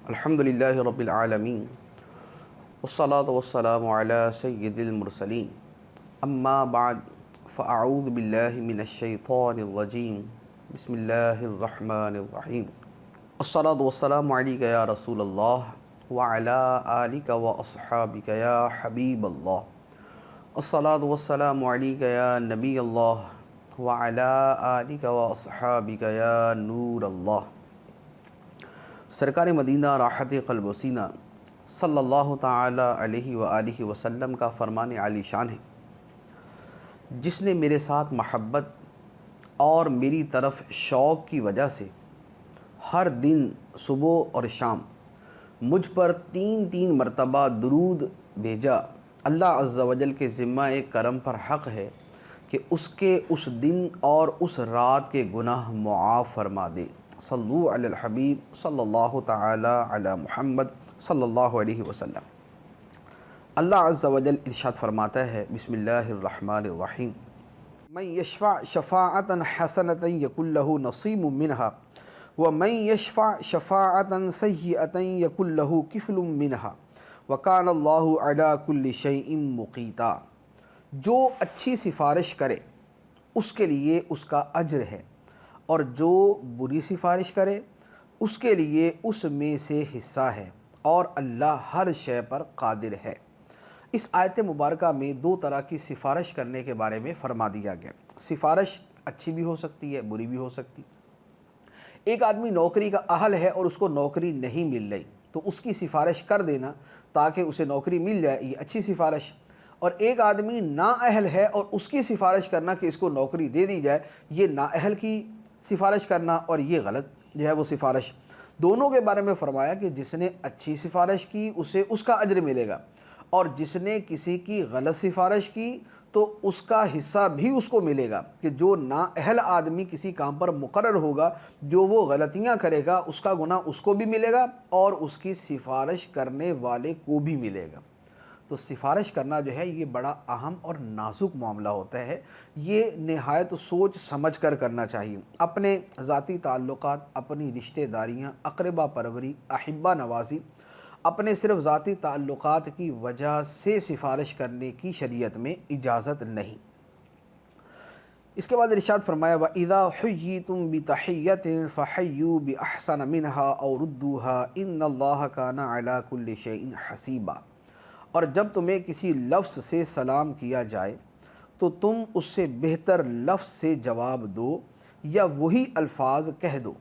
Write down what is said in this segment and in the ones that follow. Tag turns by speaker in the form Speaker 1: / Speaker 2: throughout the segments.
Speaker 1: الحمد للہ رب العالمین والصلاة والسلام علی سید المرسلین اما بعد فاعوذ باللہ من الشیطان الرجیم بسم اللہ الرحمن الرحیم الصلاة والسلام علیک یا رسول اللہ وعلی آلک واصحابک یا حبیب اللہ الصلاة والسلام علیک یا نبی اللہ وعلی آلک واصحابک یا نور اللہ۔ سرکار مدینہ راحت قلب و سینہ صلی اللہ تعالی علیہ وآلہ وسلم کا فرمان عالی شان ہے، جس نے میرے ساتھ محبت اور میری طرف شوق کی وجہ سے ہر دن صبح اور شام مجھ پر تین مرتبہ درود بھیجا، اللہ عز و جل کے ذمہ کرم پر حق ہے کہ اس کے اس دن اور اس رات کے گناہ معاف فرما دے۔ صلو علی الحبیب صلی اللہ تعالی علی محمد صلی اللہ علیہ وسلم۔ اللہ عز و جل ارشاد فرماتا ہے، بسم اللہ الرحمن الرحیم، من یشفع شفاعتا حسنتا یکن لہ نصیب منہا ومن یشفع شفاعتا سیئتا یکن لہ کفل منہا وکان اللہ علی کل شیء مقیتا۔ جو اچھی سفارش کرے اس کے لیے اس کا اجر ہے، اور جو بری سفارش کرے اس کے لیے اس میں سے حصہ ہے، اور اللہ ہر شے پر قادر ہے۔ اس آیت مبارکہ میں دو طرح کی سفارش کرنے کے بارے میں فرما دیا گیا۔ سفارش اچھی بھی ہو سکتی ہے، بری بھی ہو سکتی۔ ایک آدمی نوکری کا اہل ہے اور اس کو نوکری نہیں مل رہی تو اس کی سفارش کر دینا تاکہ اسے نوکری مل جائے، یہ اچھی سفارش۔ اور ایک آدمی نااہل ہے اور اس کی سفارش کرنا کہ اس کو نوکری دے دی جائے، یہ نااہل کی سفارش کرنا اور یہ غلط جو ہے وہ سفارش۔ دونوں کے بارے میں فرمایا کہ جس نے اچھی سفارش کی اسے اس کا اجر ملے گا، اور جس نے کسی کی غلط سفارش کی تو اس کا حصہ بھی اس کو ملے گا، کہ جو نااہل آدمی کسی کام پر مقرر ہوگا، جو وہ غلطیاں کرے گا، اس کا گناہ اس کو بھی ملے گا اور اس کی سفارش کرنے والے کو بھی ملے گا۔ تو سفارش کرنا جو ہے یہ بڑا اہم اور نازک معاملہ ہوتا ہے، یہ نہایت سوچ سمجھ کر کرنا چاہیے۔ اپنے ذاتی تعلقات، اپنی رشتہ داریاں، اقربا پروری، احبہ نوازی، اپنے صرف ذاتی تعلقات کی وجہ سے سفارش کرنے کی شریعت میں اجازت نہیں۔ اس کے بعد ارشاد فرمایا وَإِذَا حُيِّيتُم بِتَحِيَّةٍ فَحَيُّوا بِأَحْسَنَ مِنْهَا أَوْ رُدُّوهَا إِنَّ اللَّهَ كَانَ عَلَى كُلِّ شَيْءٍ حَسِيبًا۔ اور جب تمہیں کسی لفظ سے سلام کیا جائے تو تم اس سے بہتر لفظ سے جواب دو یا وہی الفاظ کہہ دو،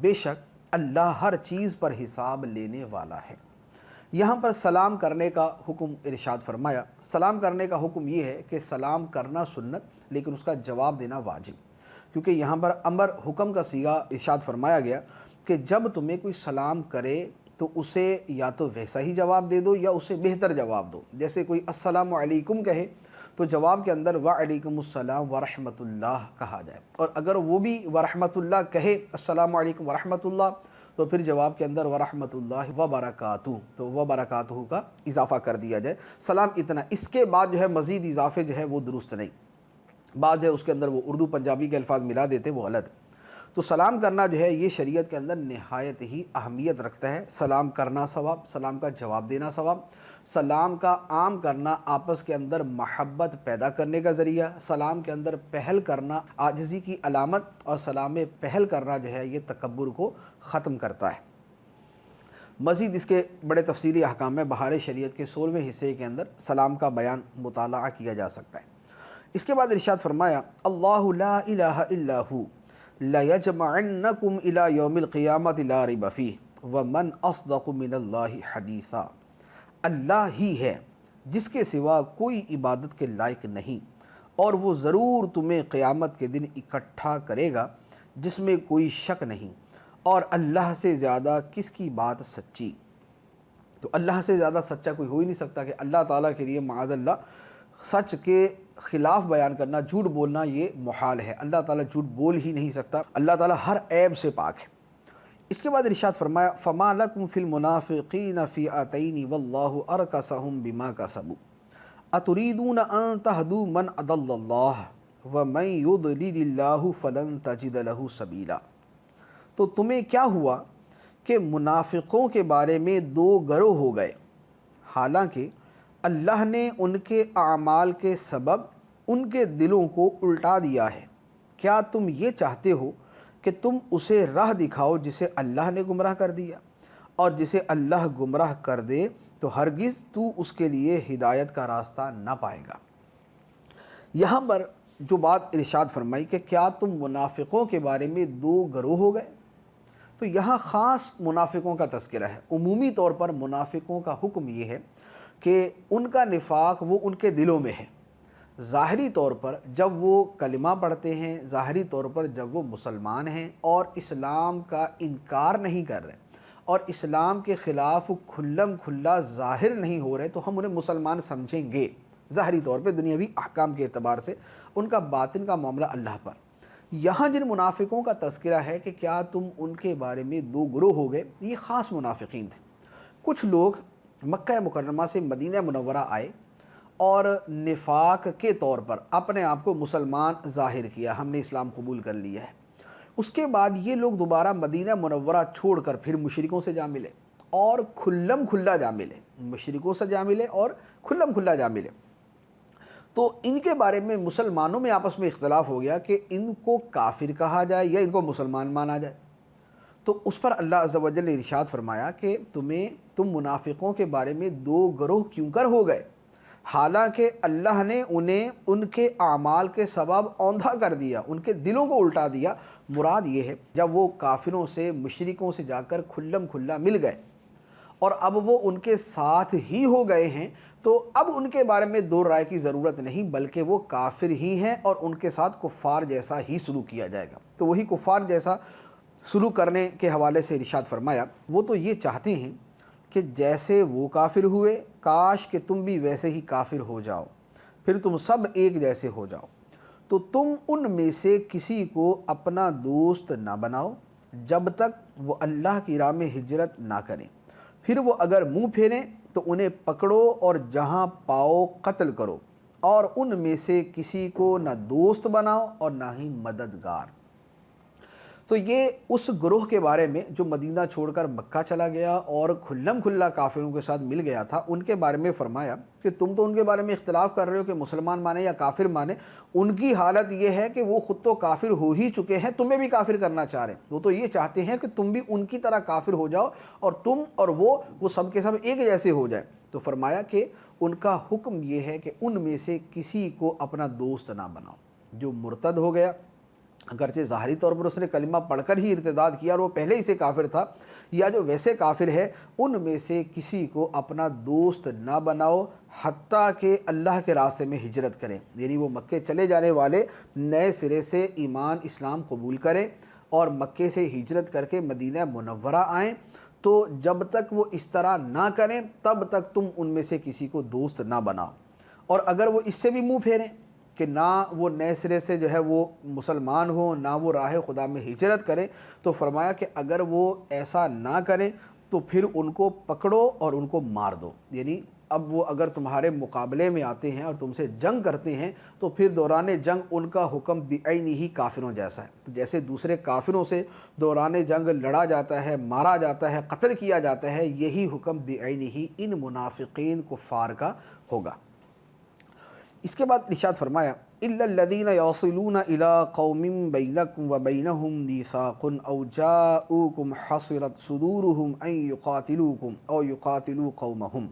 Speaker 1: بے شک اللہ ہر چیز پر حساب لینے والا ہے۔ یہاں پر سلام کرنے کا حکم ارشاد فرمایا۔ سلام کرنے کا حکم یہ ہے کہ سلام کرنا سنت لیکن اس کا جواب دینا واجب، کیونکہ یہاں پر امر حکم کا صیغہ ارشاد فرمایا گیا کہ جب تمہیں کوئی سلام کرے تو اسے یا تو ویسا ہی جواب دے دو یا اسے بہتر جواب دو۔ جیسے کوئی السلام علیکم کہے تو جواب کے اندر وعلیکم السلام ورحمۃ اللہ کہا جائے، اور اگر وہ بھی ورحمۃ اللہ کہے السلام علیکم ورحمۃ اللہ تو پھر جواب کے اندر ورحمۃ اللہ وبرکاتہ، تو وبرکاتہ کا اضافہ کر دیا جائے۔ سلام اتنا، اس کے بعد جو ہے مزید اضافے جو ہے وہ درست نہیں۔ بعض ہے اس کے اندر وہ اردو پنجابی کے الفاظ ملا دیتے، وہ غلط۔ تو سلام کرنا جو ہے یہ شریعت کے اندر نہایت ہی اہمیت رکھتا ہے۔ سلام کرنا ثواب، سلام کا جواب دینا ثواب، سلام کا عام کرنا آپس کے اندر محبت پیدا کرنے کا ذریعہ، سلام کے اندر پہل کرنا عاجزی کی علامت، اور سلام میں پہل کرنا جو ہے یہ تکبر کو ختم کرتا ہے۔ مزید اس کے بڑے تفصیلی احکام میں بہار شریعت کے 16ویں حصے کے اندر سلام کا بیان مطالعہ کیا جا سکتا ہے۔ اس کے بعد ارشاد فرمایا اللہ لا الہ الا ہو لَيَجْمَعَنَّكُمْ إِلَى يَوْمِ الْقِيَامَةِ لَا رَيْبَ فِيهِ وَمَنْ أَصْدَقُ مِنَ اللَّهِ حَدِيثًا۔ اللہ ہی ہے جس کے سوا کوئی عبادت کے لائق نہیں، اور وہ ضرور تمہیں قیامت کے دن اکٹھا کرے گا جس میں کوئی شک نہیں، اور اللہ سے زیادہ کس کی بات سچی۔ تو اللہ سے زیادہ سچا کوئی ہو ہی نہیں سکتا کہ اللہ تعالیٰ کے لیے معاذ اللہ سچ کے خلاف بیان کرنا، جھوٹ بولنا یہ محال ہے۔ اللہ تعالیٰ جھوٹ بول ہی نہیں سکتا، اللہ تعالیٰ ہر عیب سے پاک ہے۔ اس کے بعد ارشاد فرمایا فَمَا لَكُمْ فِي الْمُنَافِقِينَ فِئَتَيْنِ وَاللَّهُ أَرْكَسَهُمْ بِمَا كَسَبُوا أَتُرِيدُونَ أَن تَهْدُوا مَنْ أَضَلَّ اللَّهُ وَمَن يُضْلِلِ اللَّهُ فَلَن تَجِدَ لَهُ سَبِيلًا۔ تو تمہیں کیا ہوا کہ منافقوں کے بارے میں دو گروہ ہو گئے، حالانکہ اللہ نے ان کے اعمال کے سبب ان کے دلوں کو الٹا دیا ہے۔ کیا تم یہ چاہتے ہو کہ تم اسے راہ دکھاؤ جسے اللہ نے گمراہ کر دیا، اور جسے اللہ گمراہ کر دے تو ہرگز تو اس کے لیے ہدایت کا راستہ نہ پائے گا۔ یہاں پر جو بات ارشاد فرمائی کہ کیا تم منافقوں کے بارے میں دو گروہ ہو گئے، تو یہاں خاص منافقوں کا تذکرہ ہے۔ عمومی طور پر منافقوں کا حکم یہ ہے کہ ان کا نفاق وہ ان کے دلوں میں ہے۔ ظاہری طور پر جب وہ کلمہ پڑھتے ہیں، ظاہری طور پر جب وہ مسلمان ہیں اور اسلام کا انکار نہیں کر رہے اور اسلام کے خلاف کھلم کھلا ظاہر نہیں ہو رہے، تو ہم انہیں مسلمان سمجھیں گے ظاہری طور پہ دنیاوی احکام کے اعتبار سے۔ ان کا باطن کا معاملہ اللہ پر۔ یہاں جن منافقوں کا تذکرہ ہے کہ کیا تم ان کے بارے میں دو گروہ ہو گئے، یہ خاص منافقین تھے۔ کچھ لوگ مکہ مکرمہ سے مدینہ منورہ آئے اور نفاق کے طور پر اپنے آپ کو مسلمان ظاہر کیا، ہم نے اسلام قبول کر لیا ہے۔ اس کے بعد یہ لوگ دوبارہ مدینہ منورہ چھوڑ کر پھر مشرکوں سے جا ملے اور کھلم کھلا جا ملے، مشرکوں سے جا ملے اور کھلم کھلا جا ملے۔ تو ان کے بارے میں مسلمانوں میں آپس میں اختلاف ہو گیا کہ ان کو کافر کہا جائے یا ان کو مسلمان مانا جائے۔ تو اس پر اللہ عز و جل نے ارشاد فرمایا کہ تم منافقوں کے بارے میں دو گروہ کیوں کر ہو گئے، حالانکہ اللہ نے انہیں ان کے اعمال کے سبب اوندھا کر دیا، ان کے دلوں کو الٹا دیا۔ مراد یہ ہے جب وہ کافروں سے مشرکوں سے جا کر کھلم کھلا مل گئے اور اب وہ ان کے ساتھ ہی ہو گئے ہیں، تو اب ان کے بارے میں دو رائے کی ضرورت نہیں، بلکہ وہ کافر ہی ہیں اور ان کے ساتھ کفار جیسا ہی سلوک کیا جائے گا۔ تو وہی کفار جیسا سلوک کرنے کے حوالے سے ارشاد فرمایا، وہ تو یہ چاہتے ہیں کہ جیسے وہ کافر ہوئے کاش کہ تم بھی ویسے ہی کافر ہو جاؤ، پھر تم سب ایک جیسے ہو جاؤ۔ تو تم ان میں سے کسی کو اپنا دوست نہ بناؤ جب تک وہ اللہ کی راہ میں ہجرت نہ کریں، پھر وہ اگر منہ پھیریں تو انہیں پکڑو اور جہاں پاؤ قتل کرو، اور ان میں سے کسی کو نہ دوست بناؤ اور نہ ہی مددگار۔ تو یہ اس گروہ کے بارے میں جو مدینہ چھوڑ کر مکہ چلا گیا اور کھلم کھلا کافروں کے ساتھ مل گیا تھا، ان کے بارے میں فرمایا کہ تم تو ان کے بارے میں اختلاف کر رہے ہو کہ مسلمان مانے یا کافر مانے، ان کی حالت یہ ہے کہ وہ خود تو کافر ہو ہی چکے ہیں، تمہیں بھی کافر کرنا چاہ رہے ہیں۔ وہ تو یہ چاہتے ہیں کہ تم بھی ان کی طرح کافر ہو جاؤ اور تم اور وہ سب کے سب ایک جیسے ہو جائیں۔ تو فرمایا کہ ان کا حکم یہ ہے کہ ان میں سے کسی کو اپنا دوست نہ بناؤ۔ جو مرتد ہو گیا، اگرچہ ظاہری طور پر اس نے کلمہ پڑھ کر ہی ارتداد کیا اور وہ پہلے ہی سے کافر تھا، یا جو ویسے کافر ہے، ان میں سے کسی کو اپنا دوست نہ بناؤ حتیٰ کہ اللہ کے راستے میں ہجرت کریں، یعنی وہ مکے چلے جانے والے نئے سرے سے ایمان اسلام قبول کریں اور مکے سے ہجرت کر کے مدینہ منورہ آئیں۔ تو جب تک وہ اس طرح نہ کریں تب تک تم ان میں سے کسی کو دوست نہ بناؤ، اور اگر وہ اس سے بھی منہ پھیریں کہ نہ وہ نئے سرے سے جو ہے وہ مسلمان ہوں، نہ وہ راہ خدا میں ہجرت کریں، تو فرمایا کہ اگر وہ ایسا نہ کریں تو پھر ان کو پکڑو اور ان کو مار دو۔ یعنی اب وہ اگر تمہارے مقابلے میں آتے ہیں اور تم سے جنگ کرتے ہیں تو پھر دوران جنگ ان کا حکم بعینی ہی کافروں جیسا ہے۔ تو جیسے دوسرے کافروں سے دوران جنگ لڑا جاتا ہے، مارا جاتا ہے، قتل کیا جاتا ہے، یہی حکم بعینی ہی ان منافقین کفار کا ہوگا۔ اس کے بعد ارشاد فرمایا الا الذين يصلون الى قوم بينكم وبينهم ميثاق او جاءوكم حصرت صدورهم ان يقاتلوكم او يقاتلوا قومهم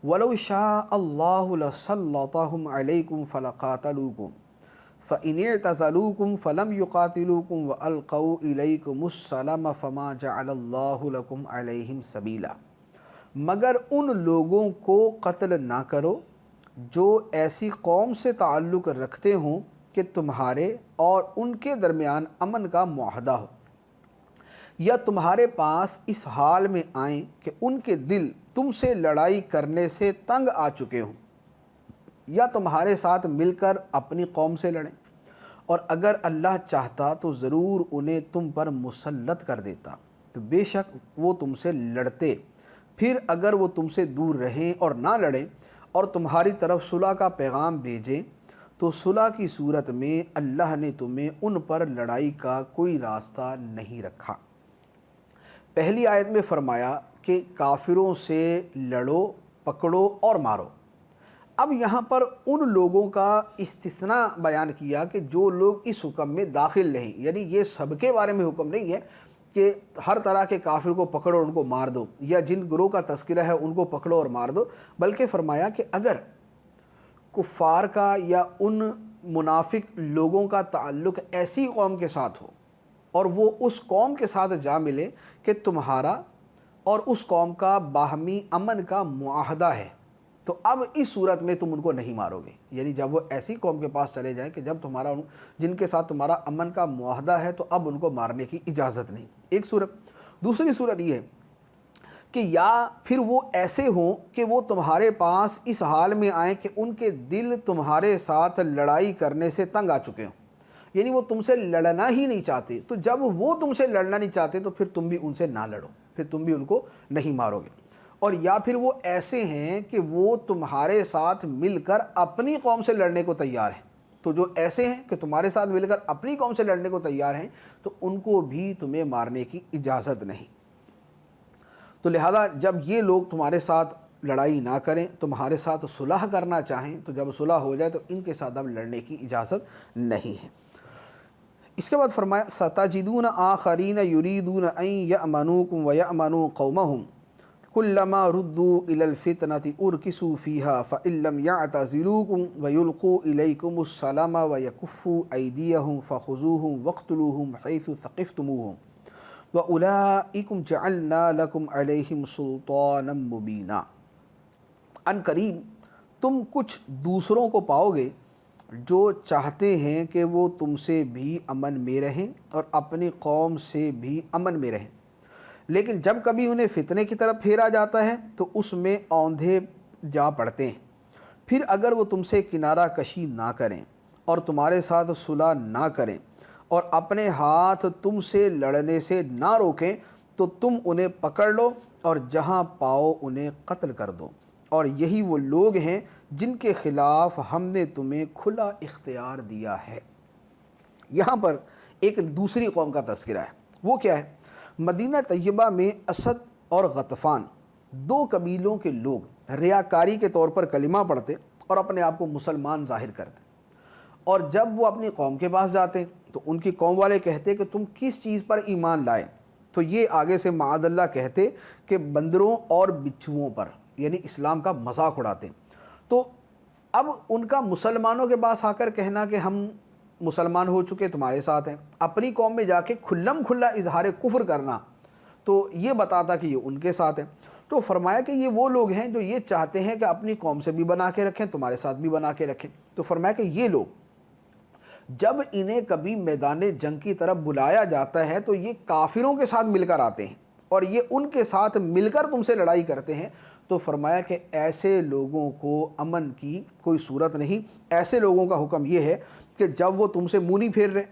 Speaker 1: ولو شاء الله لسلطهم عليكم فلقاتلوكم فإن اعتزلوكم فلم يقاتلوكم وألقوا إليكم السلام فما جعل الله لكم عليهم سبيلا۔ مگر ان لوگوں کو قتل نہ کرو جو ایسی قوم سے تعلق رکھتے ہوں کہ تمہارے اور ان کے درمیان امن کا معاہدہ ہو، یا تمہارے پاس اس حال میں آئیں کہ ان کے دل تم سے لڑائی کرنے سے تنگ آ چکے ہوں، یا تمہارے ساتھ مل کر اپنی قوم سے لڑیں، اور اگر اللہ چاہتا تو ضرور انہیں تم پر مسلط کر دیتا، تو بے شک وہ تم سے لڑتے، پھر اگر وہ تم سے دور رہیں اور نہ لڑیں اور تمہاری طرف صلح کا پیغام بھیجیں تو صلح کی صورت میں اللہ نے تمہیں ان پر لڑائی کا کوئی راستہ نہیں رکھا۔
Speaker 2: پہلی آیت میں فرمایا کہ کافروں سے لڑو، پکڑو اور مارو۔ اب یہاں پر ان لوگوں کا استثناء بیان کیا کہ جو لوگ اس حکم میں داخل نہیں، یعنی یہ سب کے بارے میں حکم نہیں ہے کہ ہر طرح کے کافر کو پکڑو اور ان کو مار دو، یا جن گروہ کا تذکرہ ہے ان کو پکڑو اور مار دو، بلکہ فرمایا کہ اگر کفار کا یا ان منافق لوگوں کا تعلق ایسی قوم کے ساتھ ہو اور وہ اس قوم کے ساتھ جا ملے کہ تمہارا اور اس قوم کا باہمی امن کا معاہدہ ہے، تو اب اس صورت میں تم ان کو نہیں مارو گے۔ یعنی جب وہ ایسی قوم کے پاس چلے جائیں کہ جب جن کے ساتھ تمہارا امن کا معاہدہ ہے تو اب ان کو مارنے کی اجازت نہیں، ایک صورت۔ دوسری صورت یہ ہے کہ یا پھر وہ ایسے ہوں کہ وہ تمہارے پاس اس حال میں آئیں کہ ان کے دل تمہارے ساتھ لڑائی کرنے سے تنگ آ چکے ہوں، یعنی وہ تم سے لڑنا ہی نہیں چاہتے، تو جب وہ تم سے لڑنا نہیں چاہتے تو پھر تم بھی ان سے نہ لڑو، پھر تم بھی ان کو نہیں مارو گے۔ اور یا پھر وہ ایسے ہیں کہ وہ تمہارے ساتھ مل کر اپنی قوم سے لڑنے کو تیار ہیں، تو جو ایسے ہیں کہ تمہارے ساتھ مل کر اپنی قوم سے لڑنے کو تیار ہیں تو ان کو بھی تمہیں مارنے کی اجازت نہیں۔ تو لہذا جب یہ لوگ تمہارے ساتھ لڑائی نہ کریں، تمہارے ساتھ صلح کرنا چاہیں، تو جب صلح ہو جائے تو ان کے ساتھ اب لڑنے کی اجازت نہیں ہے۔ اس کے بعد فرمایا سَتَجِدُونَ آخَرِينَ يُرِيدُونَ أَن يَأْمَنُوكُمْ وَيَأْمَنُوا قَوْمَهُمْ كُلَّمَا رُدُّوا إِلَى الْفِتْنَةِ أُرْكِسُوا فِيهَا فَإِن لَّمْ يَعْتَزِلُوكُمْ وَيُلْقُوا إِلَيْكُمُ السَّلَامَ وَيَكُفُّوا أَيْدِيَهُمْ فَخُذُوهُمْ وَاقْتُلُوهُمْ حَيْثُ ثَقِفْتُمُوهُمْ وَأُولَٰئِكُمْ جَعَلْنَا لَكُمْ عَلَيْهِمْ سُلْطَانًا مُّبِينًا۔ ان قریب تم کچھ دوسروں کو پاؤ گے جو چاہتے ہیں کہ وہ تم سے بھی امن میں رہیں اور اپنی قوم سے بھی امن میں رہیں، لیکن جب کبھی انہیں فتنے کی طرف پھیرا جاتا ہے تو اس میں اوندھے جا پڑتے ہیں۔ پھر اگر وہ تم سے کنارہ کشی نہ کریں اور تمہارے ساتھ صلح نہ کریں اور اپنے ہاتھ تم سے لڑنے سے نہ روکیں تو تم انہیں پکڑ لو اور جہاں پاؤ انہیں قتل کر دو، اور یہی وہ لوگ ہیں جن کے خلاف ہم نے تمہیں کھلا اختیار دیا ہے۔ یہاں پر ایک دوسری قوم کا تذکرہ ہے، وہ کیا ہے؟ مدینہ طیبہ میں اسد اور غطفان دو قبیلوں کے لوگ ریاکاری کے طور پر کلمہ پڑھتے اور اپنے آپ کو مسلمان ظاہر کرتے، اور جب وہ اپنی قوم کے پاس جاتے تو ان کی قوم والے کہتے کہ تم کس چیز پر ایمان لائے، تو یہ آگے سے معاذ اللہ کہتے کہ بندروں اور بچھوؤں پر، یعنی اسلام کا مذاق اڑاتے۔ تو اب ان کا مسلمانوں کے پاس آ کر کہنا کہ ہم مسلمان ہو چکے تمہارے ساتھ ہیں، اپنی قوم میں جا کے کھلم کھلا اظہار کفر کرنا، تو یہ بتاتا کہ یہ ان کے ساتھ ہیں۔ تو فرمایا کہ یہ وہ لوگ ہیں جو یہ چاہتے ہیں کہ اپنی قوم سے بھی بنا کے رکھیں، تمہارے ساتھ بھی بنا کے رکھیں۔ تو فرمایا کہ یہ لوگ جب انہیں کبھی میدان جنگ کی طرف بلایا جاتا ہے تو یہ کافروں کے ساتھ مل کر آتے ہیں اور یہ ان کے ساتھ مل کر تم سے لڑائی کرتے ہیں۔ تو فرمایا کہ ایسے لوگوں کو امن کی کوئی صورت نہیں، ایسے لوگوں کا حکم یہ ہے کہ جب وہ تم سے منہ نہیں پھیر رہے،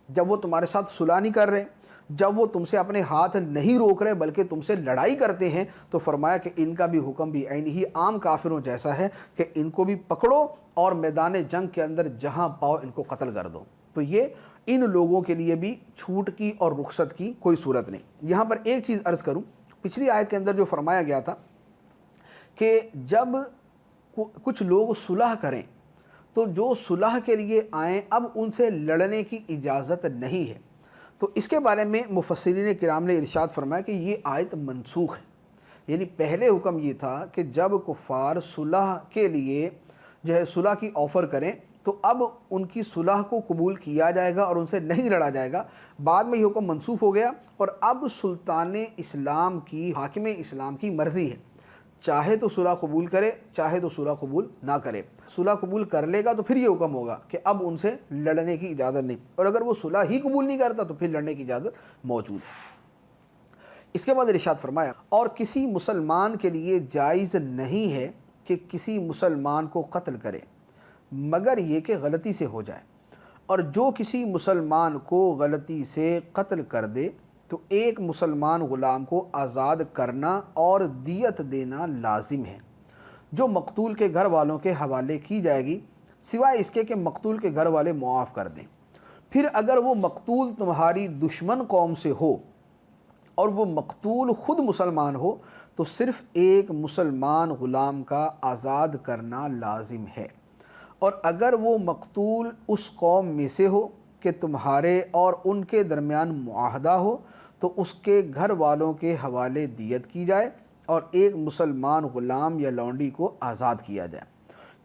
Speaker 2: جب وہ تمہارے ساتھ صلح نہیں کر رہے، جب وہ تم سے اپنے ہاتھ نہیں روک رہے بلکہ تم سے لڑائی کرتے ہیں، تو فرمایا کہ ان کا بھی حکم بھی عین ہی عام کافروں جیسا ہے کہ ان کو بھی پکڑو اور میدان جنگ کے اندر جہاں پاؤ ان کو قتل کر دو۔ تو یہ ان لوگوں کے لیے بھی چھوٹ کی اور رخصت کی کوئی صورت نہیں۔ یہاں پر ایک چیز عرض کروں، پچھلی آیت کے اندر جو فرمایا گیا تھا کہ جب کچھ لوگ صلح کریں تو جو صلح کے لیے آئیں اب ان سے لڑنے کی اجازت نہیں ہے، تو اس کے بارے میں مفسرین کرام نے ارشاد فرمایا کہ یہ آیت منسوخ ہے۔ یعنی پہلے حکم یہ تھا کہ جب کفار صلح کے لیے جو ہے صلح کی آفر کریں تو اب ان کی صلح کو قبول کیا جائے گا اور ان سے نہیں لڑا جائے گا۔ بعد میں یہ حکم منسوخ ہو گیا اور اب سلطان اسلام کی، حاکم اسلام کی مرضی ہے، چاہے تو صلح قبول کرے چاہے تو صلح قبول نہ کرے۔ صلح قبول کر لے گا تو پھر یہ حکم ہوگا کہ اب ان سے لڑنے کی اجازت نہیں، اور اگر وہ صلح ہی قبول نہیں کرتا تو پھر لڑنے کی اجازت موجود ہے۔ اس کے بعد ارشاد فرمایا اور کسی مسلمان کے لیے جائز نہیں ہے کہ کسی مسلمان کو قتل کرے مگر یہ کہ غلطی سے ہو جائے، اور جو کسی مسلمان کو غلطی سے قتل کر دے تو ایک مسلمان غلام کو آزاد کرنا اور دیت دینا لازم ہے، جو مقتول کے گھر والوں کے حوالے کی جائے گی سوائے اس کے کہ مقتول کے گھر والے معاف کر دیں۔ پھر اگر وہ مقتول تمہاری دشمن قوم سے ہو اور وہ مقتول خود مسلمان ہو تو صرف ایک مسلمان غلام کا آزاد کرنا لازم ہے، اور اگر وہ مقتول اس قوم میں سے ہو کہ تمہارے اور ان کے درمیان معاہدہ ہو تو اس کے گھر والوں کے حوالے دیت کی جائے اور ایک مسلمان غلام یا لونڈی کو آزاد کیا جائے۔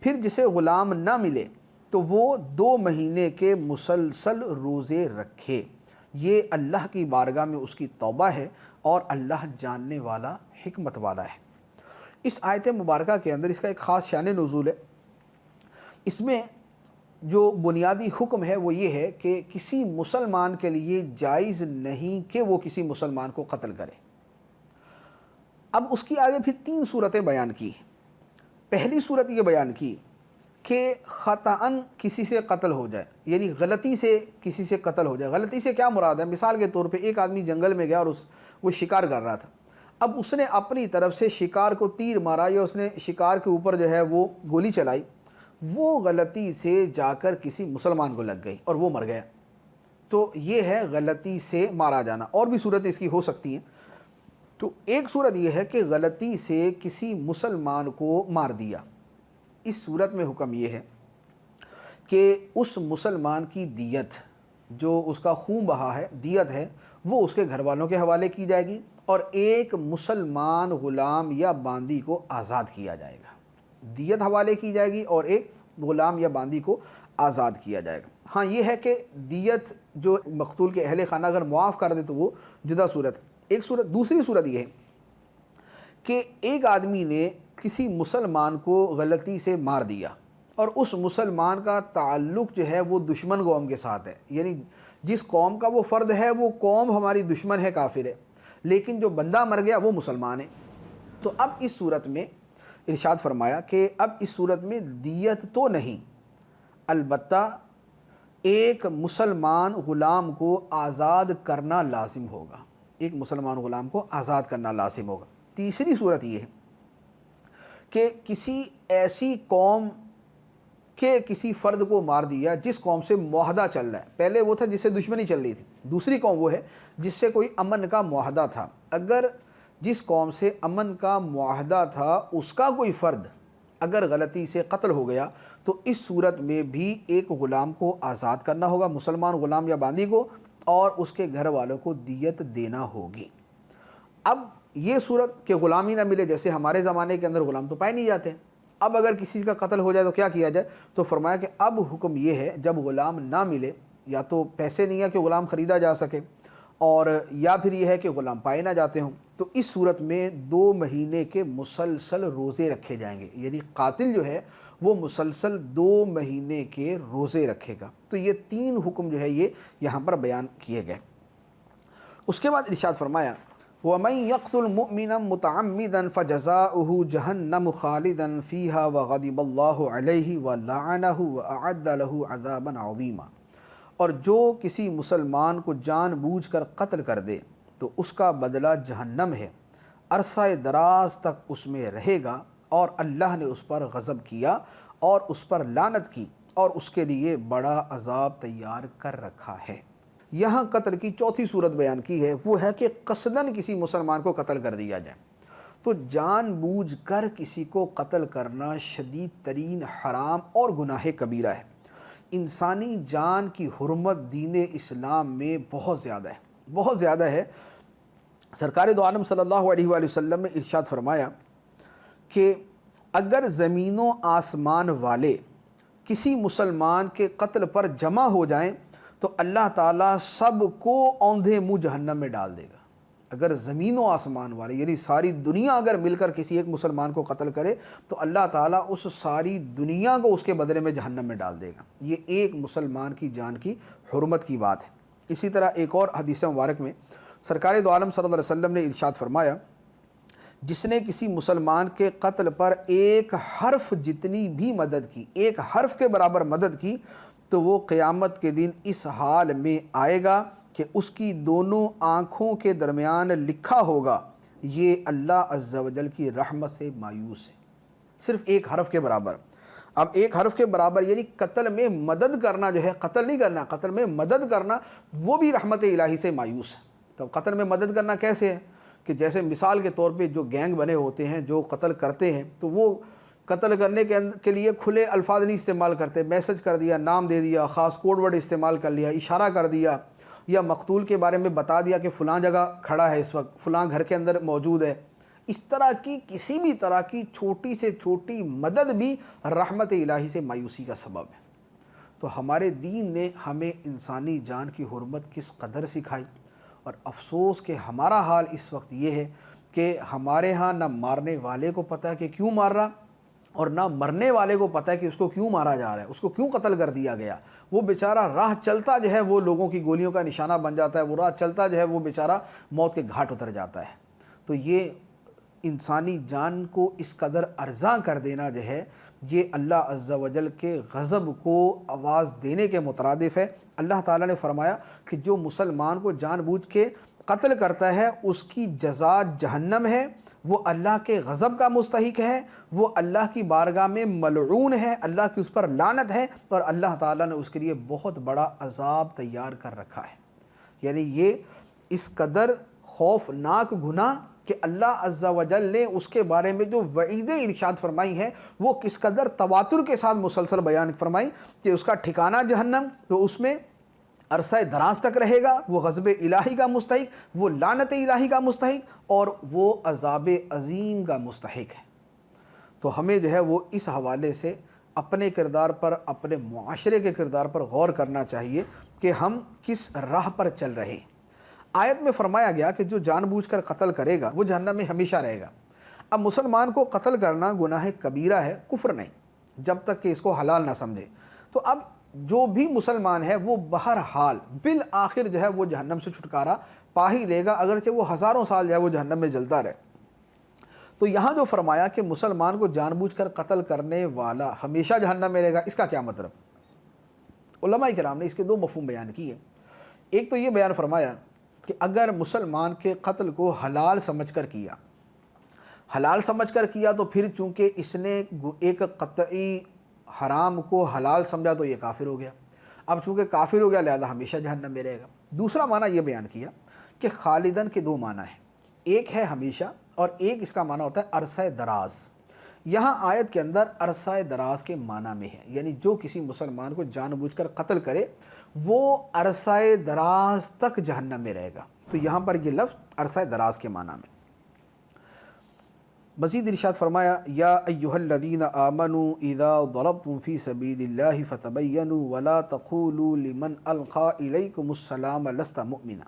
Speaker 2: پھر جسے غلام نہ ملے تو وہ 2 مہینے کے مسلسل روزے رکھے، یہ اللہ کی بارگاہ میں اس کی توبہ ہے اور اللہ جاننے والا حکمت والا ہے۔ اس آیت مبارکہ کے اندر اس کا ایک خاص شان نزول ہے۔ اس میں جو بنیادی حکم ہے وہ یہ ہے کہ کسی مسلمان کے لیے جائز نہیں کہ وہ کسی مسلمان کو قتل کرے۔ اب اس کی آگے پھر 3 صورتیں بیان کی۔ پہلی صورت یہ بیان کی کہ خطأً کسی سے قتل ہو جائے، یعنی غلطی سے کسی سے قتل ہو جائے۔ غلطی سے کیا مراد ہے؟ مثال کے طور پہ ایک آدمی جنگل میں گیا اور وہ شکار کر رہا تھا، اب اس نے اپنی طرف سے شکار کو تیر مارا یا اس نے شکار کے اوپر جو ہے وہ گولی چلائی، وہ غلطی سے جا کر کسی مسلمان کو لگ گئی اور وہ مر گیا، تو یہ ہے غلطی سے مارا جانا۔ اور بھی صورتیں اس کی ہو سکتی ہیں۔ تو ایک صورت یہ ہے کہ غلطی سے کسی مسلمان کو مار دیا، اس صورت میں حکم یہ ہے کہ اس مسلمان کی دیت، جو اس کا خون بہا ہے، دیت ہے، وہ اس کے گھر والوں کے حوالے کی جائے گی اور ایک مسلمان غلام یا باندی کو آزاد کیا جائے گا۔ دیت حوالے کی جائے گی اور ایک غلام یا باندی کو آزاد کیا جائے گا۔ ہاں یہ ہے کہ دیت جو مقتول کے اہل خانہ اگر معاف کر دے تو وہ جدا صورت ہے۔ ایک صورت، دوسری صورت یہ ہے کہ ایک آدمی نے کسی مسلمان کو غلطی سے مار دیا اور اس مسلمان کا تعلق جو ہے وہ دشمن قوم کے ساتھ ہے، یعنی جس قوم کا وہ فرد ہے وہ قوم ہماری دشمن ہے، کافر ہے، لیکن جو بندہ مر گیا وہ مسلمان ہے۔ تو اب اس صورت میں ارشاد فرمایا کہ اب اس صورت میں دیت تو نہیں، البتہ ایک مسلمان غلام کو آزاد کرنا لازم ہوگا، ایک مسلمان غلام کو آزاد کرنا لازم ہوگا۔ تیسری صورت یہ ہے کہ کسی ایسی قوم کے کسی فرد کو مار دیا جس قوم سے معاہدہ چل رہا ہے، پہلے وہ تھا جس سے دشمنی چل رہی تھی، دوسری قوم وہ ہے جس سے کوئی امن کا معاہدہ تھا۔ اگر جس قوم سے امن کا معاہدہ تھا اس کا کوئی فرد اگر غلطی سے قتل ہو گیا تو اس صورت میں بھی ایک غلام کو آزاد کرنا ہوگا، مسلمان غلام یا باندی کو، اور اس کے گھر والوں کو دیت دینا ہوگی۔ اب یہ صورت کہ غلام ہی نہ ملے، جیسے ہمارے زمانے کے اندر غلام تو پائے نہیں جاتے، اب اگر کسی کا قتل ہو جائے تو کیا کیا جائے؟ تو فرمایا کہ اب حکم یہ ہے جب غلام نہ ملے، یا تو پیسے نہیں ہے کہ غلام خریدا جا سکے، اور یا پھر یہ ہے کہ غلام پائے نہ جاتے ہوں، تو اس صورت میں 2 مہینے کے مسلسل روزے رکھے جائیں گے، یعنی قاتل جو ہے وہ مسلسل 2 مہینے کے روزے رکھے گا۔ تو یہ 3 حکم جو ہے یہ یہاں پر بیان کیے گئے۔ اس کے بعد ارشاد فرمایا وَمَن يَقْتُلْ مُؤْمِنًا مُتَعَمِّدًا فَجَزَاؤُهُ جَهَنَّمُ خَالِدًا فِيهَا وَغَضِبَ اللَّهُ عَلَيْهِ وَلَعَنَهُ وَأَعَدَّ لَهُ عَذَابًا عَظِيمًا، اور جو کسی مسلمان کو جان بوجھ کر قتل کر دے تو اس کا بدلہ جہنم ہے، عرصہ دراز تک اس میں رہے گا، اور اللہ نے اس پر غضب کیا اور اس پر لعنت کی اور اس کے لیے بڑا عذاب تیار کر رکھا ہے۔ یہاں قتل کی چوتھی صورت بیان کی ہے، وہ ہے کہ قصداً کسی مسلمان کو قتل کر دیا جائے۔ تو جان بوجھ کر کسی کو قتل کرنا شدید ترین حرام اور گناہ کبیرہ ہے۔ انسانی جان کی حرمت دین اسلام میں بہت زیادہ ہے، بہت زیادہ ہے۔ سرکار دو عالم صلی اللہ علیہ وآلہ وسلم نے ارشاد فرمایا کہ اگر زمین و آسمان والے کسی مسلمان کے قتل پر جمع ہو جائیں تو اللہ تعالیٰ سب کو اوندھے منہ جہنم میں ڈال دے گا۔ اگر زمین و آسمان والے یعنی ساری دنیا اگر مل کر کسی ایک مسلمان کو قتل کرے تو اللہ تعالیٰ اس ساری دنیا کو اس کے بدلے میں جہنم میں ڈال دے گا۔ یہ ایک مسلمان کی جان کی حرمت کی بات ہے۔ اسی طرح ایک اور حدیث مبارک میں سرکار دو عالم صلی اللہ علیہ وسلم نے ارشاد فرمایا جس نے کسی مسلمان کے قتل پر ایک حرف جتنی بھی مدد کی، ایک حرف کے برابر مدد کی، تو وہ قیامت کے دن اس حال میں آئے گا کہ اس کی دونوں آنکھوں کے درمیان لکھا ہوگا یہ اللہ عز و جل کی رحمت سے مایوس ہے، صرف ایک حرف کے برابر۔ اب ایک حرف کے برابر یعنی قتل میں مدد کرنا جو ہے، قتل نہیں کرنا، قتل میں مدد کرنا، وہ بھی رحمت الہی سے مایوس ہے۔ تو قتل میں مدد کرنا کیسے ہے کہ جیسے مثال کے طور پہ جو گینگ بنے ہوتے ہیں جو قتل کرتے ہیں تو وہ قتل کرنے کے لیے کھلے الفاظ نہیں استعمال کرتے، میسج کر دیا، نام دے دیا، خاص کوڈ ورڈ استعمال کر لیا، اشارہ کر دیا، یا مقتول کے بارے میں بتا دیا کہ فلاں جگہ کھڑا ہے، اس وقت فلاں گھر کے اندر موجود ہے۔ اس طرح کی کسی بھی طرح کی چھوٹی سے چھوٹی مدد بھی رحمت الہی سے مایوسی کا سبب ہے۔ تو ہمارے دین نے ہمیں انسانی جان کی حرمت کس قدر سکھائی، اور افسوس کہ ہمارا حال اس وقت یہ ہے کہ ہمارے ہاں نہ مارنے والے کو پتہ ہے کہ کیوں مار رہا، اور نہ مرنے والے کو پتہ ہے کہ اس کو کیوں مارا جا رہا ہے، اس کو کیوں قتل کر دیا گیا۔ وہ بیچارہ راہ چلتا جو ہے وہ لوگوں کی گولیوں کا نشانہ بن جاتا ہے، وہ راہ چلتا جو ہے وہ بیچارہ موت کے گھاٹ اتر جاتا ہے۔ تو یہ انسانی جان کو اس قدر ارزاں کر دینا جو ہے یہ اللہ عز و جل کے غضب کو آواز دینے کے مترادف ہے۔ اللہ تعالیٰ نے فرمایا کہ جو مسلمان کو جان بوجھ کے قتل کرتا ہے اس کی جزا جہنم ہے، وہ اللہ کے غضب کا مستحق ہے، وہ اللہ کی بارگاہ میں ملعون ہے، اللہ کی اس پر لعنت ہے، اور اللہ تعالیٰ نے اس کے لیے بہت بڑا عذاب تیار کر رکھا ہے۔ یعنی یہ اس قدر خوفناک گناہ کہ اللہ عز و جل نے اس کے بارے میں جو وعیدیں ارشاد فرمائی ہیں وہ کس قدر تواتر کے ساتھ مسلسل بیان فرمائی کہ اس کا ٹھکانہ جہنم، تو اس میں عرصہ دراز تک رہے گا، وہ غضب الہی کا مستحق، وہ لعنت الہی کا مستحق، اور وہ عذاب عظیم کا مستحق ہے۔ تو ہمیں جو ہے وہ اس حوالے سے اپنے کردار پر، اپنے معاشرے کے کردار پر غور کرنا چاہیے کہ ہم کس راہ پر چل رہے ہیں۔ آیت میں فرمایا گیا کہ جو جان بوجھ کر قتل کرے گا وہ جہنم میں ہمیشہ رہے گا۔ اب مسلمان کو قتل کرنا گناہ کبیرہ ہے، کفر نہیں، جب تک کہ اس کو حلال نہ سمجھے۔ تو اب جو بھی مسلمان ہے وہ بہرحال بالآخر جو ہے وہ جہنم سے چھٹکارا پا ہی لے گا، اگرچہ وہ ہزاروں سال جو ہے وہ جہنم میں جلتا رہے۔ تو یہاں جو فرمایا کہ مسلمان کو جان بوجھ کر قتل کرنے والا ہمیشہ جہنم میں رہے گا، اس کا کیا مطلب؟ علماء کرام نے اس کے دو مفہوم بیان کیے۔ ایک تو یہ بیان فرمایا کہ اگر مسلمان کے قتل کو حلال سمجھ کر کیا، حلال سمجھ کر کیا تو پھر چونکہ اس نے ایک قطعی حرام کو حلال سمجھا تو یہ کافر ہو گیا، اب چونکہ کافر ہو گیا لہذا ہمیشہ جہنم میں رہے گا۔ دوسرا معنی یہ بیان کیا کہ خالدن کے دو معنی ہیں، ایک ہے ہمیشہ اور ایک اس کا معنی ہوتا ہے عرصہ دراز۔ یہاں آیت کے اندر عرصہ دراز کے معنی میں ہے، یعنی جو کسی مسلمان کو جان بوجھ کر قتل کرے وہ عرصہ دراز تک جہنم میں رہے گا۔ تو یہاں پر یہ لفظ عرصہ دراز کے معنی میں۔ مزید ارشاد فرمایا یا ایھا الذین آمنوا اذا ضربتم فی سبیل اللہ فتبینوا ولا تقولوا لمن القی الیکم السلام لست مؤمنا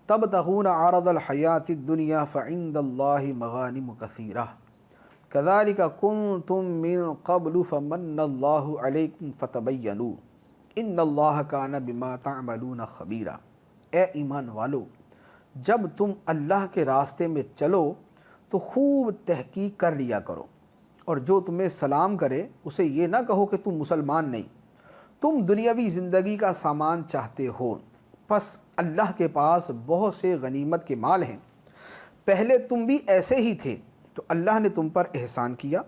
Speaker 2: تبتغون عرض الحیاۃ الدنیا فعند اللہ مغانم کثیرہ کذالک کنتم من قبل فمن اللہ علیکم فتبینوا ان اللہ کان بما تعملون خبیرا۔ اے ایمان والو، جب تم اللہ کے راستے میں چلو تو خوب تحقیق کر لیا کرو، اور جو تمہیں سلام کرے اسے یہ نہ کہو کہ تم مسلمان نہیں، تم دنیاوی زندگی کا سامان چاہتے ہو، پس اللہ کے پاس بہت سے غنیمت کے مال ہیں، پہلے تم بھی ایسے ہی تھے تو اللہ نے تم پر احسان کیا،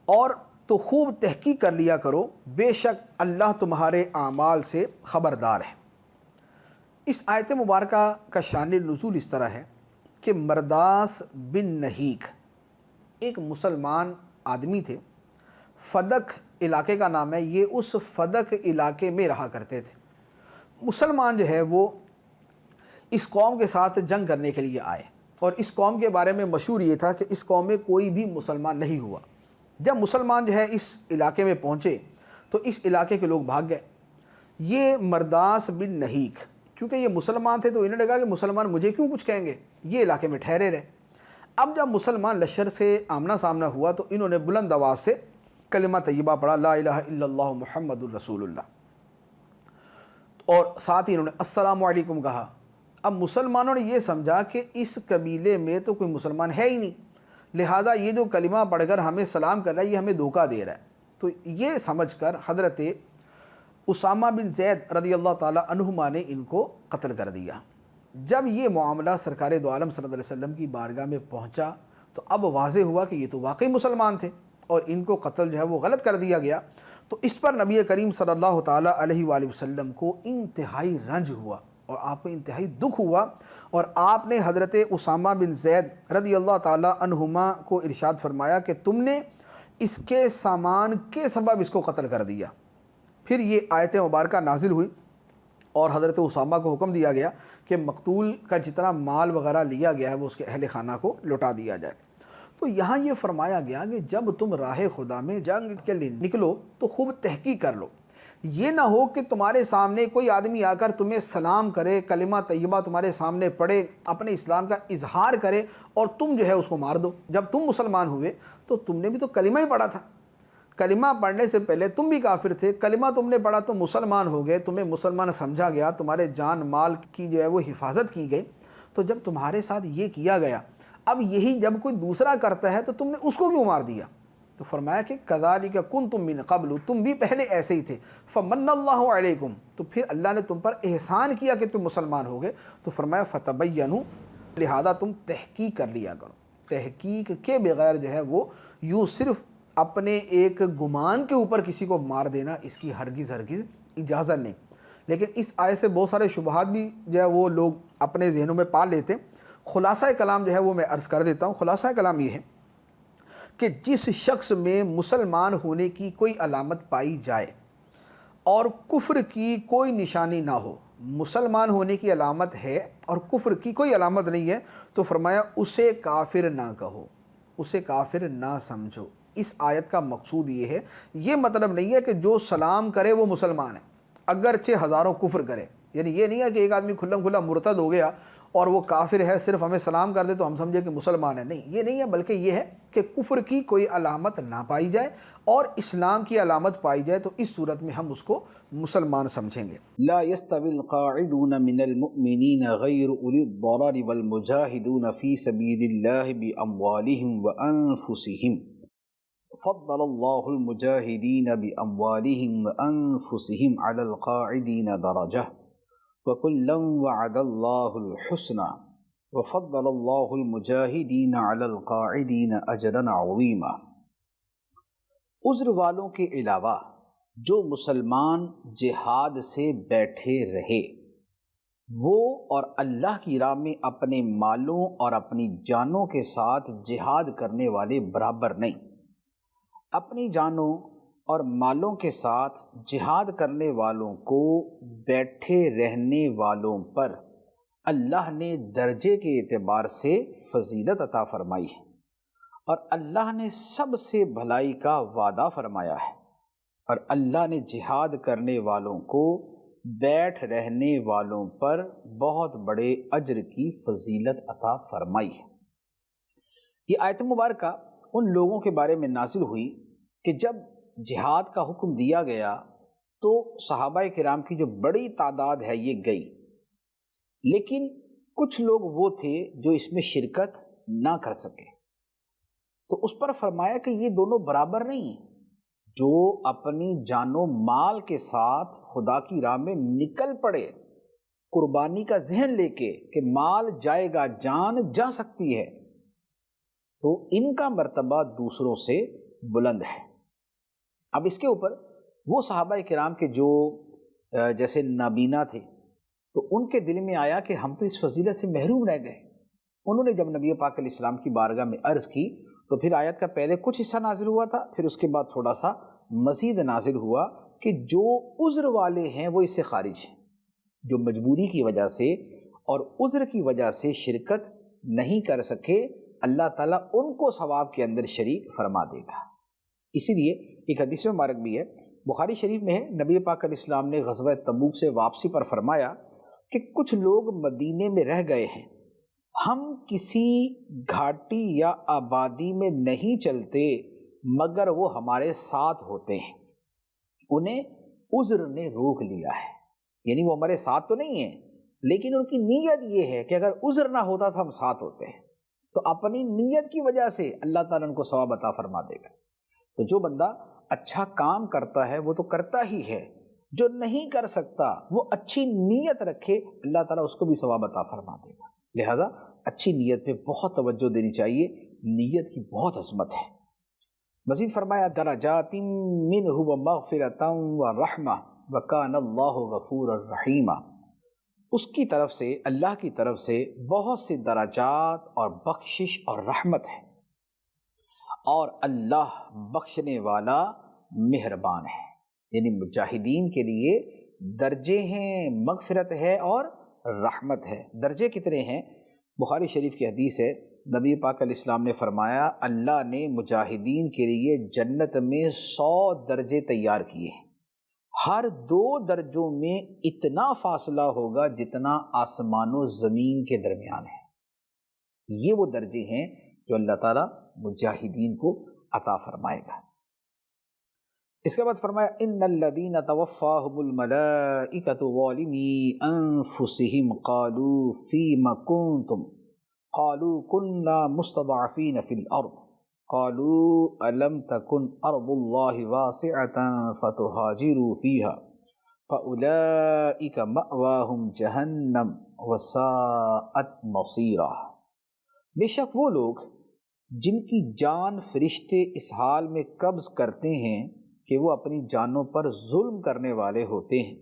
Speaker 2: اور تو خوب تحقیق کر لیا کرو، بے شک اللہ تمہارے اعمال سے خبردار ہے۔ اس آیت مبارکہ کا شان نزول اس طرح ہے کہ مرداس بن نہیک ایک مسلمان آدمی تھے، فدق علاقے کا نام ہے، یہ اس فدق علاقے میں رہا کرتے تھے۔ مسلمان جو ہے وہ اس قوم کے ساتھ جنگ کرنے کے لیے آئے، اور اس قوم کے بارے میں مشہور یہ تھا کہ اس قوم میں کوئی بھی مسلمان نہیں ہوا۔ جب مسلمان جو ہے اس علاقے میں پہنچے تو اس علاقے کے لوگ بھاگ گئے۔ یہ مرداس بن نہیک کیونکہ یہ مسلمان تھے تو انہوں نے کہا کہ مسلمان مجھے کیوں کچھ کہیں گے، یہ علاقے میں ٹھہرے رہے۔ اب جب مسلمان لشکر سے آمنا سامنا ہوا تو انہوں نے بلند آواز سے کلمہ طیبہ پڑھا، لا الہ الا اللہ محمد الرسول اللہ، اور ساتھ ہی انہوں نے السلام علیکم کہا۔ اب مسلمانوں نے یہ سمجھا کہ اس قبیلے میں تو کوئی مسلمان ہے ہی نہیں، لہذا یہ جو کلمہ پڑھ کر ہمیں سلام کر رہا ہے یہ ہمیں دھوکہ دے رہا ہے۔ تو یہ سمجھ کر حضرت اسامہ بن زید رضی اللہ تعالی عنہما نے ان کو قتل کر دیا۔ جب یہ معاملہ سرکار دو عالم صلی اللہ علیہ وسلم کی بارگاہ میں پہنچا تو اب واضح ہوا کہ یہ تو واقعی مسلمان تھے اور ان کو قتل جو ہے وہ غلط کر دیا گیا۔ تو اس پر نبی کریم صلی اللہ تعالی علیہ وآلہ وسلم کو انتہائی رنج ہوا، اور آپ کو انتہائی دکھ ہوا، اور آپ نے حضرت اسامہ بن زید رضی اللہ تعالی عنہما کو ارشاد فرمایا کہ تم نے اس کے سامان کے سبب اس کو قتل کر دیا۔ پھر یہ آیت مبارکہ نازل ہوئی اور حضرت اسامہ کو حکم دیا گیا کہ مقتول کا جتنا مال وغیرہ لیا گیا ہے وہ اس کے اہل خانہ کو لوٹا دیا جائے۔ تو یہاں یہ فرمایا گیا کہ جب تم راہ خدا میں جنگ کے لیے نکلو تو خوب تحقیق کر لو، یہ نہ ہو کہ تمہارے سامنے کوئی آدمی آ کر تمہیں سلام کرے، کلمہ طیبہ تمہارے سامنے پڑھے، اپنے اسلام کا اظہار کرے اور تم جو ہے اس کو مار دو۔ جب تم مسلمان ہوئے تو تم نے بھی تو کلمہ ہی پڑھا تھا، کلمہ پڑھنے سے پہلے تم بھی کافر تھے، کلمہ تم نے پڑھا تو مسلمان ہو گئے، تمہیں مسلمان سمجھا گیا، تمہارے جان مال کی جو ہے وہ حفاظت کی گئی۔ تو جب تمہارے ساتھ یہ کیا گیا، اب یہی جب کوئی دوسرا کرتا ہے تو تم نے اس کو کیوں مار دیا؟ تو فرمایا کہ کذالک کنتم من قبل، تم بھی پہلے ایسے ہی تھے، فمن اللہ علیکم، تو پھر اللہ نے تم پر احسان کیا کہ تم مسلمان ہو گئے۔ تو فرمایا فتبینوا، لہذا تم تحقیق کر لیا کرو۔ تحقیق کے بغیر جو ہے وہ یوں صرف اپنے ایک گمان کے اوپر کسی کو مار دینا، اس کی ہرگز اجازت نہیں۔ لیکن اس آیت سے بہت سارے شبہات بھی جو ہے وہ لوگ اپنے ذہنوں میں پال لیتے ہیں۔ خلاصہ کلام جو ہے وہ میں عرض کر دیتا ہوں۔ خلاصہ کلام یہ ہے کہ جس شخص میں مسلمان ہونے کی کوئی علامت پائی جائے اور کفر کی کوئی نشانی نہ ہو، مسلمان ہونے کی علامت ہے اور کفر کی کوئی علامت نہیں ہے، تو فرمایا اسے کافر نہ کہو، اسے کافر نہ سمجھو۔ اس آیت کا مقصود یہ ہے، یہ مطلب نہیں ہے کہ جو سلام کرے وہ مسلمان ہے اگرچہ ہزاروں کفر کرے، یعنی یہ نہیں ہے کہ ایک آدمی کھلم کھلا مرتد ہو گیا اور وہ کافر ہے، صرف ہمیں سلام کر دے تو ہم سمجھے کہ مسلمان ہے، نہیں، یہ نہیں ہے، بلکہ یہ ہے کہ کفر کی کوئی علامت نہ پائی جائے اور اسلام کی علامت پائی جائے، تو اس صورت میں ہم اس کو مسلمان سمجھیں گے۔
Speaker 3: لا يستوي القاعدون من المؤمنين غير أولي الضرر والمجاهدون في سبيل الله بأموالهم وأنفسهم فضل الله المجاهدين بأموالهم وأنفسهم على القاعدين درجة وكلا وعد الله الحسنى وفضل الله المجاهدين على القاعدين أجرا عظيما۔ عذر والوں کے علاوہ جو مسلمان جہاد سے بیٹھے رہے، وہ اور اللہ کی راہ میں اپنے مالوں اور اپنی جانوں کے ساتھ جہاد کرنے والے برابر نہیں۔ اپنی جانوں اور مالوں کے ساتھ جہاد کرنے والوں کو بیٹھے رہنے والوں پر اللہ نے درجے کے اعتبار سے فضیلت عطا فرمائی ہے، اور اللہ نے سب سے بھلائی کا وعدہ فرمایا ہے، اور اللہ نے جہاد کرنے والوں کو بیٹھ رہنے والوں پر بہت بڑے اجر کی فضیلت عطا فرمائی ہے۔ یہ آیت مبارکہ ان لوگوں کے بارے میں نازل ہوئی کہ جب جہاد کا حکم دیا گیا تو صحابہ کرام کی جو بڑی تعداد ہے یہ گئی، لیکن کچھ لوگ وہ تھے جو اس میں شرکت نہ کر سکے، تو اس پر فرمایا کہ یہ دونوں برابر نہیں ہیں۔ جو اپنی جان و مال کے ساتھ خدا کی راہ میں نکل پڑے، قربانی کا ذہن لے کے کہ مال جائے گا، جان جا سکتی ہے، تو ان کا مرتبہ دوسروں سے بلند ہے۔ اب اس کے اوپر وہ صحابہ کرام کے جو جیسے نابینا تھے، تو ان کے دل میں آیا کہ ہم تو اس فضیلت سے محروم رہ گئے۔ انہوں نے جب نبی پاک علیہ السلام کی بارگاہ میں عرض کی تو پھر آیت کا پہلے کچھ حصہ نازل ہوا تھا، پھر اس کے بعد تھوڑا سا مزید نازل ہوا کہ جو عذر والے ہیں وہ اس سے خارج ہیں، جو مجبوری کی وجہ سے اور عذر کی وجہ سے شرکت نہیں کر سکے، اللہ تعالیٰ ان کو ثواب کے اندر شریک فرما دے گا۔ اسی لیے ایک حدیث مبارک بھی ہے، بخاری شریف میں ہے، نبی پاک علیہ السلام نے غزوہ تبوک سے واپسی پر فرمایا کہ کچھ لوگ مدینے میں رہ گئے ہیں، ہم کسی گھاٹی یا آبادی میں نہیں چلتے مگر وہ ہمارے ساتھ ہوتے ہیں، انہیں عذر نے روک لیا ہے، یعنی وہ ہمارے ساتھ تو نہیں ہیں لیکن ان کی نیت یہ ہے کہ اگر عذر نہ ہوتا تو ہم ساتھ ہوتے ہیں، تو اپنی نیت کی وجہ سے اللہ تعالیٰ ان کو ثواب عطا فرما دے گا۔ تو جو بندہ اچھا کام کرتا ہے وہ تو کرتا ہی ہے، جو نہیں کر سکتا وہ اچھی نیت رکھے، اللہ تعالیٰ اس کو بھی ثواب عطا فرما دے گا۔ لہذا اچھی نیت پہ بہت توجہ دینی چاہیے، نیت کی بہت عظمت ہے۔ مزید فرمایا درجات منہ ومغفرۃ ورحمہ وکان اللہ غفورا رحیما، اس کی طرف سے، اللہ کی طرف سے بہت سے درجات اور بخشش اور رحمت ہے، اور اللہ بخشنے والا مہربان ہے۔ یعنی مجاہدین کے لیے درجے ہیں، مغفرت ہے اور رحمت ہے۔ درجے کتنے ہیں؟ بخاری شریف کی حدیث ہے، نبی پاک علیہ السلام نے فرمایا اللہ نے مجاہدین کے لیے جنت میں 100 درجے تیار کیے ہیں، ہر 2 درجوں میں اتنا فاصلہ ہوگا جتنا آسمان و زمین کے درمیان ہے۔ یہ وہ درجے ہیں جو اللہ تعالیٰ مجاہدین کو عطا فرمائے گا۔ اس کے بعد فرمایا ان الذین توفاہم الملائکۃ ظالمی انفسہم قالوا فیم کنتم قالوا کنا مستضعفین فی الارض قالوا الم تکن ارض اللہ واسعۃ فتہاجروا فیہا فاولئک مأواہم جہنم وساءت مصیرا۔ بے شک وہ لوگ جن کی جان فرشتے اس حال میں قبض کرتے ہیں کہ وہ اپنی جانوں پر ظلم کرنے والے ہوتے ہیں،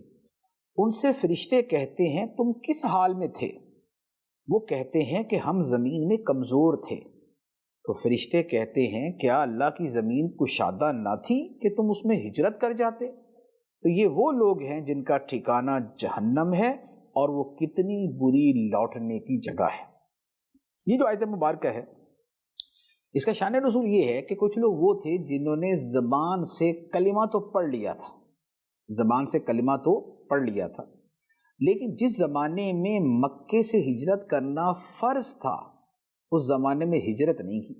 Speaker 3: ان سے فرشتے کہتے ہیں تم کس حال میں تھے؟ وہ کہتے ہیں کہ ہم زمین میں کمزور تھے۔ تو فرشتے کہتے ہیں کیا اللہ کی زمین کشادہ نہ تھی کہ تم اس میں ہجرت کر جاتے؟ تو یہ وہ لوگ ہیں جن کا ٹھکانہ جہنم ہے، اور وہ کتنی بری لوٹنے کی جگہ ہے۔ یہ جو آیت مبارکہ ہے اس کا شان نزول یہ ہے کہ کچھ لوگ وہ تھے جنہوں نے زبان سے کلمہ تو پڑھ لیا تھا، زبان سے کلمہ تو پڑھ لیا تھا، لیکن جس زمانے میں مکے سے ہجرت کرنا فرض تھا اس زمانے میں ہجرت نہیں کی،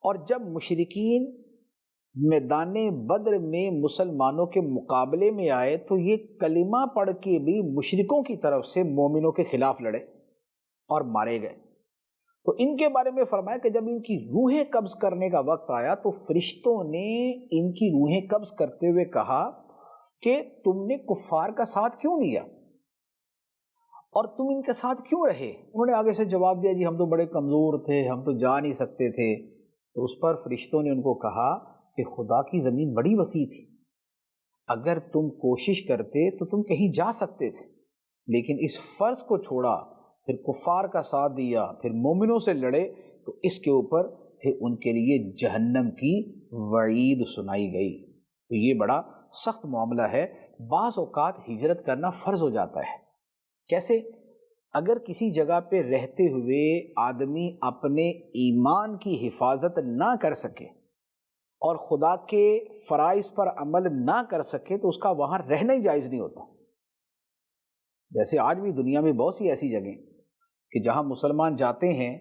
Speaker 3: اور جب مشرکین میدان بدر میں مسلمانوں کے مقابلے میں آئے تو یہ کلمہ پڑھ کے بھی مشرکوں کی طرف سے مومنوں کے خلاف لڑے اور مارے گئے۔ تو ان کے بارے میں فرمایا کہ جب ان کی روحیں قبض کرنے کا وقت آیا تو فرشتوں نے ان کی روحیں قبض کرتے ہوئے کہا کہ تم نے کفار کا ساتھ کیوں دیا اور تم ان کے ساتھ کیوں رہے؟ انہوں نے آگے سے جواب دیا جی ہم تو بڑے کمزور تھے، ہم تو جا نہیں سکتے تھے۔ تو اس پر فرشتوں نے ان کو کہا کہ خدا کی زمین بڑی وسیع تھی، اگر تم کوشش کرتے تو تم کہیں جا سکتے تھے، لیکن اس فرض کو چھوڑا، پھر کفار کا ساتھ دیا، پھر مومنوں سے لڑے، تو اس کے اوپر پھر ان کے لیے جہنم کی وعید سنائی گئی۔ تو یہ بڑا سخت معاملہ ہے۔ بعض اوقات ہجرت کرنا فرض ہو جاتا ہے۔ کیسے؟ اگر کسی جگہ پہ رہتے ہوئے آدمی اپنے ایمان کی حفاظت نہ کر سکے اور خدا کے فرائض پر عمل نہ کر سکے تو اس کا وہاں رہنا ہی جائز نہیں ہوتا۔ جیسے آج بھی دنیا میں بہت سی ایسی جگہیں کہ جہاں مسلمان جاتے ہیں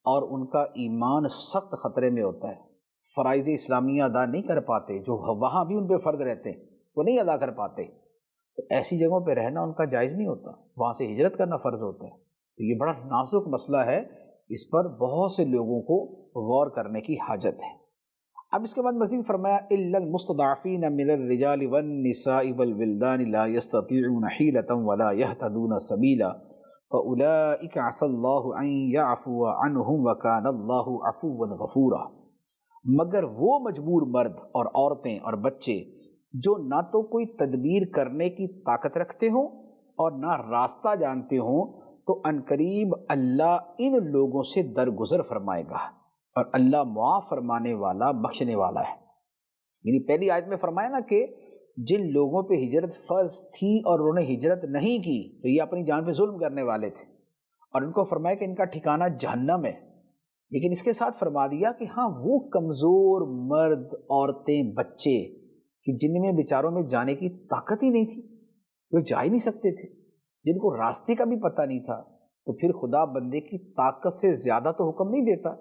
Speaker 3: اور ان کا ایمان سخت خطرے میں ہوتا ہے، فرائض اسلامیہ ادا نہیں کر پاتے، جو وہاں بھی ان پہ فرض رہتے ہیں وہ نہیں ادا کر پاتے، تو ایسی جگہوں پہ رہنا ان کا جائز نہیں ہوتا، وہاں سے ہجرت کرنا فرض ہوتا ہے۔ تو یہ بڑا نازک مسئلہ ہے، اس پر بہت سے لوگوں کو غور کرنے کی حاجت ہے۔ اب اس کے بعد مزید فرمایا الا المستضعفین من الرجال والنساء والولدان لا يستطيعون حیلة ولا يهتدون سبیلا فأولئک عسى اللہ ان یعفو عنہم وکان اللہ عفوا غفورا۔ مگر وہ مجبور مرد اور عورتیں اور بچے جو نہ تو کوئی تدبیر کرنے کی طاقت رکھتے ہوں اور نہ راستہ جانتے ہوں، تو عنقریب اللہ ان لوگوں سے درگزر فرمائے گا، اور اللہ معاف فرمانے والا بخشنے والا ہے۔ یعنی پہلی آیت میں فرمایا نا کہ جن لوگوں پہ ہجرت فرض تھی اور انہوں نے ہجرت نہیں کی تو یہ اپنی جان پہ ظلم کرنے والے تھے، اور ان کو فرمایا کہ ان کا ٹھکانہ جہنم ہے۔ لیکن اس کے ساتھ فرما دیا کہ ہاں وہ کمزور مرد، عورتیں، بچے کہ جن میں بیچاروں میں جانے کی طاقت ہی نہیں تھی، وہ جا ہی نہیں سکتے تھے، جن کو راستے کا بھی پتہ نہیں تھا، تو پھر خدا بندے کی طاقت سے زیادہ تو حکم نہیں دیتا۔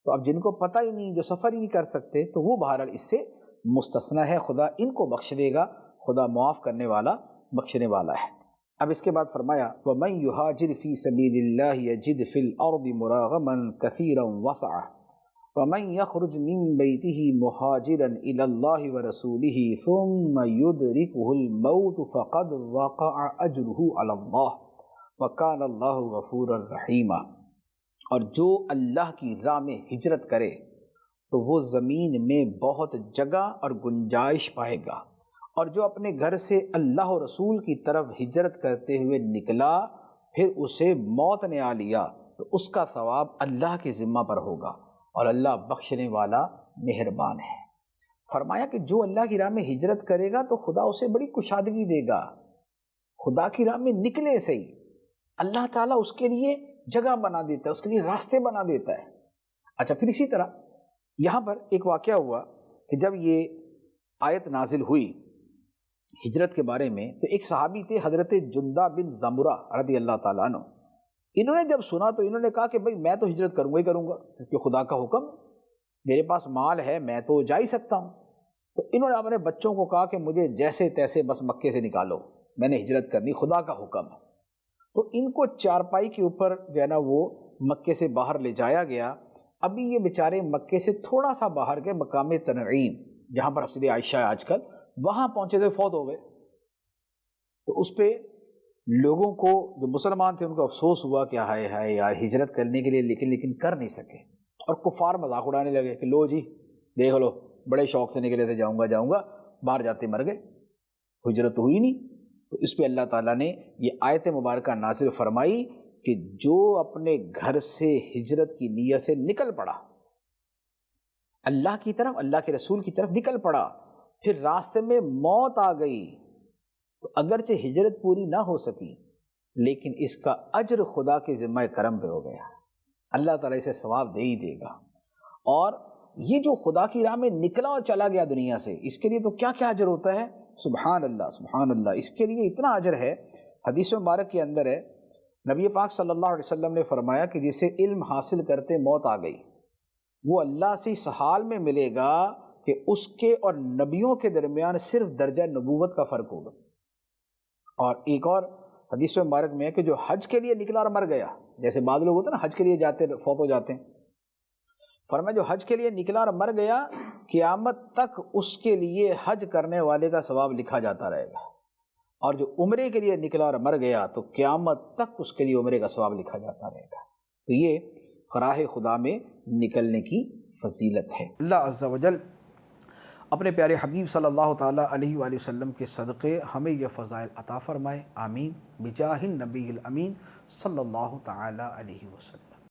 Speaker 3: تو اب جن کو پتہ ہی نہیں، جو سفر ہی نہیں کر سکتے، تو وہ بہرحال اس سے مستثنی ہے، خدا ان کو بخش دے گا، خدا معاف کرنے والا بخشنے والا ہے۔ اب اس کے بعد فرمایا وَمَن يُهَاجِرْ فِي سَبِيلِ اللَّهِ يَجِدْ فِي الْأَرْضِ مُرَاغَمًا كَثِيرًا وَسْعَةً وَمَن يَخْرُجْ مِن بَيْتِهِ مُهَاجِرًا إِلَى اللَّهِ وَرَسُولِهِ ثُمَّ يُدْرِكُهُ الْمَوْتُ فَقَدْ وَقَعَ أَجْرُهُ عَلَى اللَّهِ وَكَانَ اللَّهُ غَفُورًا رَحِيمًا۔ اور جو اللہ کی راہ میں ہجرت کرے تو وہ زمین میں بہت جگہ اور گنجائش پائے گا، اور جو اپنے گھر سے اللہ و رسول کی طرف ہجرت کرتے ہوئے نکلا پھر اسے موت نے آ لیا تو اس کا ثواب اللہ کے ذمہ پر ہوگا، اور اللہ بخشنے والا مہربان ہے۔ فرمایا کہ جو اللہ کی راہ میں ہجرت کرے گا تو خدا اسے بڑی کشادگی دے گا، خدا کی راہ میں نکلے سے ہی اللہ تعالیٰ اس کے لیے جگہ بنا دیتا ہے، اس کے لیے راستے بنا دیتا ہے۔ اچھا، پھر اسی طرح یہاں پر ایک واقعہ ہوا کہ جب یہ آیت نازل ہوئی ہجرت کے بارے میں تو ایک صحابی تھے حضرت جندہ بن زمرہ رضی اللہ تعالیٰ عنہ، انہوں نے جب سنا تو انہوں نے کہا کہ بھئی میں تو ہجرت کروں گا ہی کروں گا، کیونکہ خدا کا حکم، میرے پاس مال ہے، میں تو جا ہی سکتا ہوں۔ تو انہوں نے اپنے بچوں کو کہا کہ مجھے جیسے تیسے بس مکے سے نکالو، میں نے ہجرت کرنی، خدا کا حکم ہے۔ تو ان کو چارپائی کے اوپر جو ہے نا وہ مکے سے باہر لے جایا گیا۔ ابھی یہ بیچارے مکے سے تھوڑا سا باہر کے مقام تنعیم جہاں پر مسجد عائشہ ہے آج کل، وہاں پہنچے تھے، فوت ہو گئے۔ تو اس پہ لوگوں کو جو مسلمان تھے ان کو افسوس ہوا کہ ہائے ہائے یار ہجرت کرنے کے لیے لیکن کر نہیں سکے، اور کفار مذاق اڑانے لگے کہ لو جی دیکھ لو بڑے شوق سے نکلے تھے جاؤں گا، باہر جاتے مر گئے، ہجرت ہوئی نہیں۔ تو اس پہ اللہ تعالیٰ نے یہ آیت مبارکہ نازل فرمائی کہ جو اپنے گھر سے ہجرت کی نیت سے نکل پڑا، اللہ کی طرف، اللہ کے رسول کی طرف نکل پڑا، پھر راستے میں موت آ گئی تو اگرچہ ہجرت پوری نہ ہو سکی لیکن اس کا اجر خدا کے ذمہ کرم پہ ہو گیا، اللہ تعالیٰ اسے ثواب دے ہی دے گا۔ اور یہ جو خدا کی راہ میں نکلا اور چلا گیا دنیا سے، اس کے لیے تو کیا کیا اجر ہوتا ہے، سبحان اللہ سبحان اللہ، اس کے لیے اتنا اجر ہے۔ حدیث مبارک کے اندر ہے، نبی پاک صلی اللہ علیہ وسلم نے فرمایا کہ جسے علم حاصل کرتے موت آ گئی، وہ اللہ سے اس حال میں ملے گا کہ اس کے اور نبیوں کے درمیان صرف درجہ نبوت کا فرق ہوگا۔ اور ایک اور حدیث مبارک میں ہے کہ جو حج کے لیے نکلا اور مر گیا، جیسے بعض لوگ ہوتے ہیں نا حج کے لیے جاتے فوت ہو جاتے ہیں، فرمایا جو حج کے لیے نکلا اور مر گیا قیامت تک اس کے لیے حج کرنے والے کا ثواب لکھا جاتا رہے گا، اور جو عمرے کے لیے نکلا اور مر گیا تو قیامت تک اس کے لیے عمرے کا ثواب لکھا جاتا رہے گا۔ تو یہ راہ خدا میں نکلنے کی فضیلت ہے۔
Speaker 2: اللہ عز و جل اپنے پیارے حبیب صلی اللہ تعالیٰ علیہ وآلہ وسلم کے صدقے ہمیں یہ فضائل عطا فرمائے، آمین، بجاہ النبی الامین صلی اللہ تعالیٰ علیہ وسلم۔